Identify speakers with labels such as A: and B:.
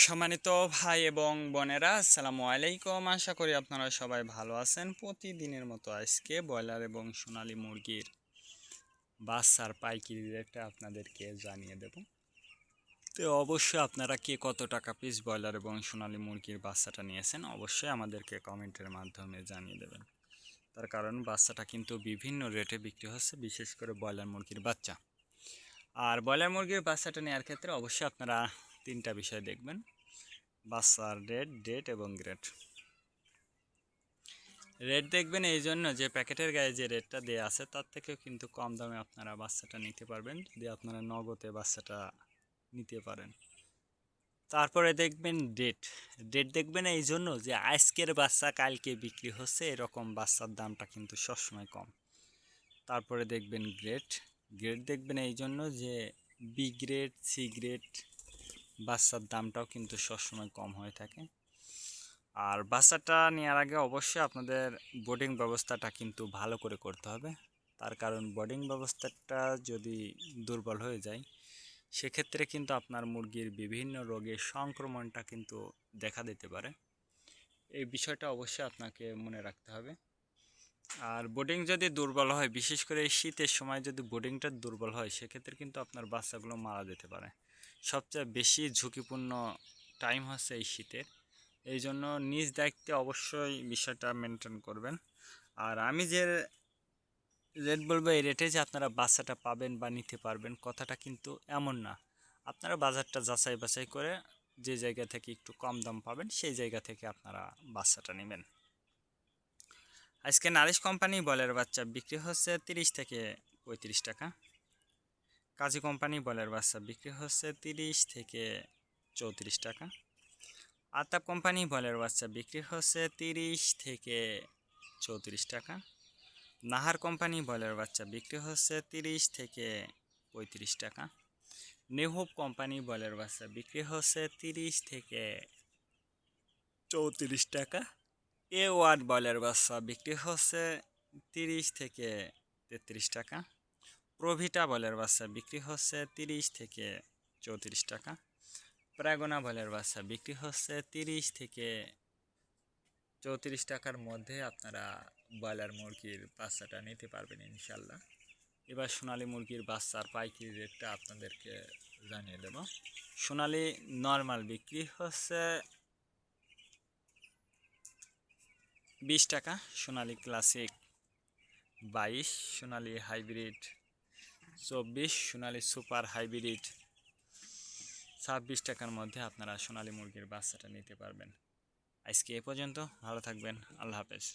A: সম্মানিত ভাই এবং বোনেরা, আসসালামু আলাইকুম। আশা করি আপনারা সবাই ভালো আছেন। প্রতিদিনের মতো আজকে ব্রয়লার এবং সোনালী মুরগির বাচ্চার পাইকারি রেটটা আপনাদেরকে জানিয়ে দেব। তো অবশ্যই আপনারা কে কত টাকা পিস ব্রয়লার এবং সোনালী মুরগির বাচ্চাটা নিয়েছেন অবশ্যই আমাদেরকে কমেন্টের মাধ্যমে জানিয়ে দেবেন। তার কারণ বাচ্চাটা কিন্তু বিভিন্ন রেটে বিক্রি হচ্ছে, বিশেষ করে ব্রয়লার মুরগির বাচ্চা। আর ব্রয়লার মুরগির বাচ্চাটা নেওয়ার ক্ষেত্রে অবশ্যই আপনারা তিনটা বিষয় দেখবেন: বাচ্চার ডেট এবং গ্রেড। রেট দেখবেন এই জন্য যে প্যাকেটের গায়ে যে রেটটা দেওয়া আছে তার থেকেও কিন্তু কম দামে আপনারা বাচ্চাটা নিতে পারবেন যদি আপনারা নগদে বাচ্চাটা নিতে পারেন। তারপরে দেখবেন ডেট দেখবেন এই জন্য যে আজকের বাচ্চা কালকে বিক্রি হচ্ছে, এরকম বাচ্চার দামটা কিন্তু সবসময় কম। তারপরে দেখবেন গ্রেড দেখবেন এই জন্য যে বি গ্রেড, সি গ্রেড বাচ্চার দামটাও কিন্তু সবসময় কম হয়ে থাকে। আর বাচ্চাটা নেওয়ার আগে অবশ্যই আপনাদের বোর্ডিং ব্যবস্থাটা কিন্তু ভালো করে করতে হবে। তার কারণ বোর্ডিং ব্যবস্থাটা যদি দুর্বল হয়ে যায় সেক্ষেত্রে কিন্তু আপনার মুরগির বিভিন্ন রোগের সংক্রমণটা কিন্তু দেখা দিতে পারে। এই বিষয়টা অবশ্যই আপনাকে মনে রাখতে হবে। আর বোর্ডিং যদি দুর্বল হয়, বিশেষ করে এই শীতের সময় যদি বোর্ডিংটা দুর্বল হয় সেক্ষেত্রে কিন্তু আপনার বাচ্চাগুলো মারা যেতে পারে। সবচেয়ে বেশি ঝুঁকিপূর্ণ টাইম হচ্ছে এই শীতের। এই জন্য নিজ দায়িত্বে অবশ্যই বিষয়টা মেনটেন করবেন। আর আমি যে রেট বলবো এই রেটে যে আপনারা বাচ্চাটা পাবেন বা নিতে পারবেন কথাটা কিন্তু এমন না। আপনারা বাজারটা যাচাই বাছাই করে যে জায়গা থেকে একটু কম দাম পাবেন সেই জায়গা থেকে আপনারা বাচ্চাটা নেবেন। আজকে নারিশ কোম্পানি বলের বাচ্চা বিক্রি হচ্ছে 30 থেকে 35 টাকা। কাজী কোম্পানি বলের বাচ্চা বিক্রি হচ্ছে 30 থেকে 34 টাকা। আতাপ কোম্পানি বলের বাচ্চা বিক্রি হচ্ছে 30 থেকে 34 টাকা। নাহার কোম্পানি বলের বাচ্চা বিক্রি হচ্ছে 30 থেকে 35 টাকা। নেহুব কোম্পানি বলের বাচ্চা বিক্রি হচ্ছে 30 থেকে 34 টাকা। এ ওয়ার্ড বলের বাচ্চা বিক্রি হচ্ছে 30 থেকে 33 টাকা। প্রভিটা বলের বাচ্চা বিক্রি হচ্ছে 30 থেকে 34 টাকা। প্রাগোনা বলের বাচ্চা বিক্রি হচ্ছে 30 থেকে 34 টাকার মধ্যে আপনারা ব্রয়লার মুরগির বাচ্চাটা নিতে পারবেন ইনশাল্লাহ। এবার সোনালী মুরগির বাচ্চার পাইকারি রেটটা আপনাদেরকে জানিয়ে দেব। সোনালী নর্মাল বিক্রি হচ্ছে 20 টাকা, সোনালী ক্লাসিক 22, সোনালী হাইব্রিড 24, সোনালী সুপার হাইব্রিড 26 টাকার মধ্যে আপনারা সোনালী মুরগির বাচ্চাটা নিতে পারবেন। আজকে এ পর্যন্ত, ভালো থাকবেন, আল্লাহ হাফেজ।